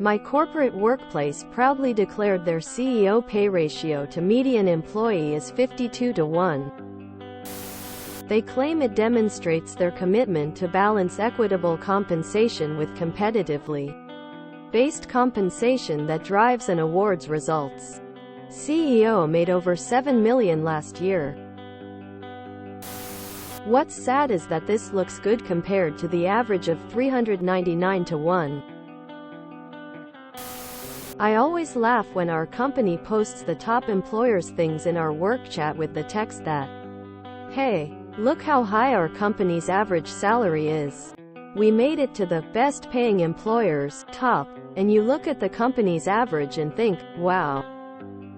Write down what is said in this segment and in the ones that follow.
My corporate workplace proudly declared their CEO pay ratio to median employee is 52-1. They claim it demonstrates their commitment to balance equitable compensation with competitively based compensation that drives and awards results. CEO made over $7 million last year. What's sad is that this looks good compared to the average of 399-1. I always laugh when our company posts the top employers things in our work chat with the text that, "Hey, look how high our company's average salary is. We made it to the best paying employers, top," and you look at the company's average and think, wow,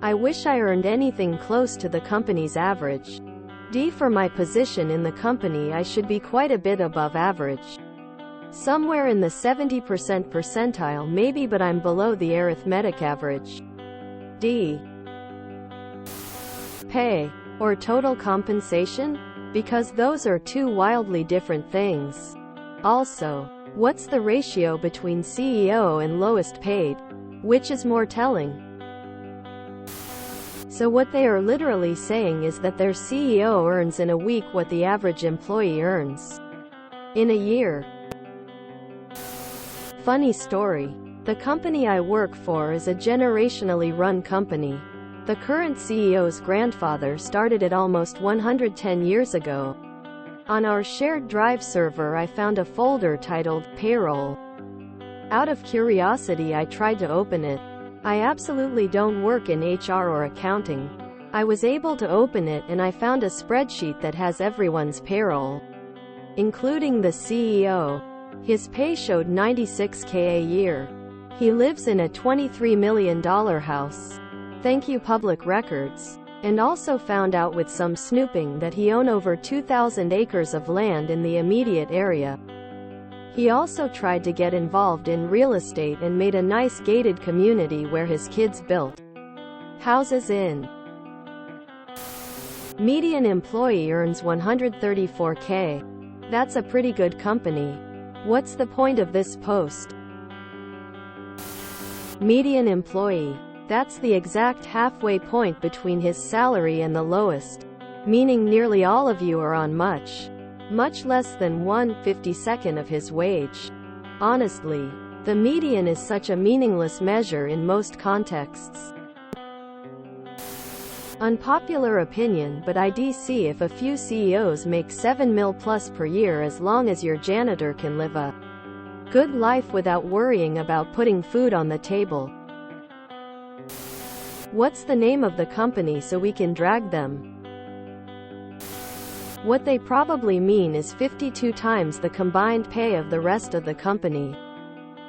I wish I earned anything close to the company's average. For my position in the company I should be quite a bit above average. Somewhere in the 70% percentile maybe, but I'm below the arithmetic average. D. Pay. Or total compensation? Because those are two wildly different things. Also, what's the ratio between CEO and lowest paid? Which is more telling? So what they are literally saying is that their CEO earns in a week what the average employee earns in a year. Funny story. The company I work for is a generationally run company. The current CEO's grandfather started it almost 110 years ago. On our shared drive server I found a folder titled Payroll. Out of curiosity I tried to open it. I absolutely don't work in HR or accounting. I was able to open it and I found a spreadsheet that has everyone's payroll, including the CEO. His pay showed $96K a year. He lives in a $23 million house. Thank you Public Records. And also found out with some snooping that he owned over 2,000 acres of land in the immediate area. He also tried to get involved in real estate and made a nice gated community where his kids built houses in. Median employee earns $134K. That's a pretty good company. What's the point of this post? Median employee. That's the exact halfway point between his salary and the lowest. Meaning nearly all of you are on much less than 1/52nd of his wage. Honestly, the median is such a meaningless measure in most contexts. Unpopular opinion, but I'd see if a few CEOs make 7 mil plus per year as long as your janitor can live a good life without worrying about putting food on the table. What's the name of the company so we can drag them? What they probably mean is 52 times the combined pay of the rest of the company,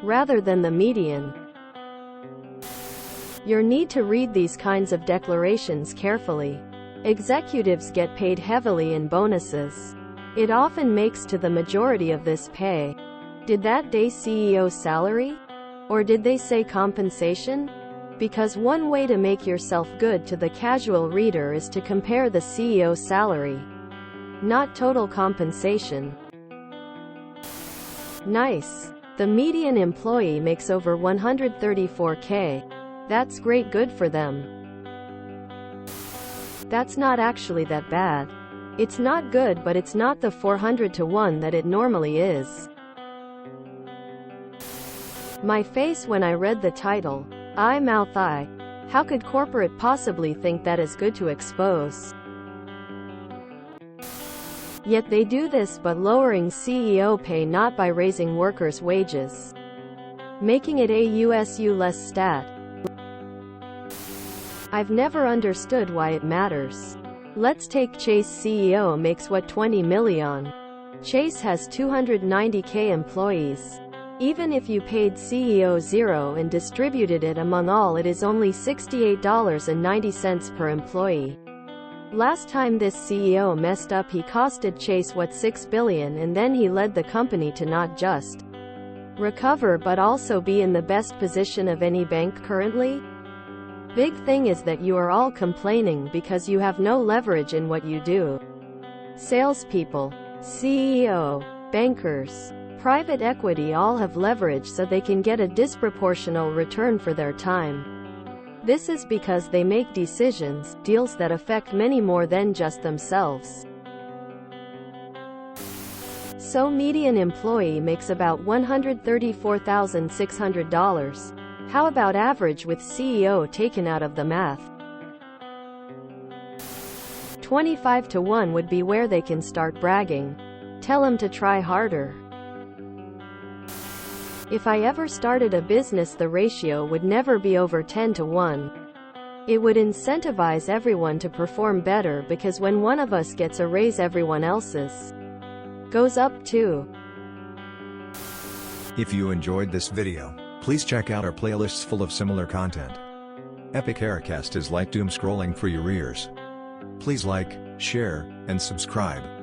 rather than the median. You need to read these kinds of declarations carefully. Executives get paid heavily in bonuses. It often makes to the majority of this pay. Did that day CEO salary? Or did they say compensation? Because one way to make yourself good to the casual reader is to compare the CEO's salary, not total compensation. Nice. The median employee makes over $134K. That's great, good for them. That's not actually that bad. It's not good, but it's not the 400-1 that it normally is. My face when I read the title. I. How could corporate possibly think that is good to expose? Yet they do this by lowering CEO pay, not by raising workers' wages, making it a USU less stat. I've never understood why it matters. Let's take Chase. CEO makes what, 20 million? Chase has 290K employees. Even if you paid CEO $0 and distributed it among all, it is only $68.90 per employee. Last time this CEO messed up, he costed Chase what, $6 billion, and then he led the company to not just recover but also be in the best position of any bank currently. Big thing is that you are all complaining because you have no leverage in what you do. Salespeople, CEO, bankers, private equity all have leverage so they can get a disproportional return for their time. This is because they make deals that affect many more than just themselves. So median employee makes about $134,600. How about average with CEO taken out of the math? 25 to 1 would be where they can start bragging. Tell them to try harder. If I ever started a business, the ratio would never be over 10 to 1. It would incentivize everyone to perform better, because when one of us gets a raise, everyone else's goes up too. If you enjoyed this video, please check out our playlists full of similar content. Epic Aircast is like doom scrolling for your ears. Please like, share, and subscribe.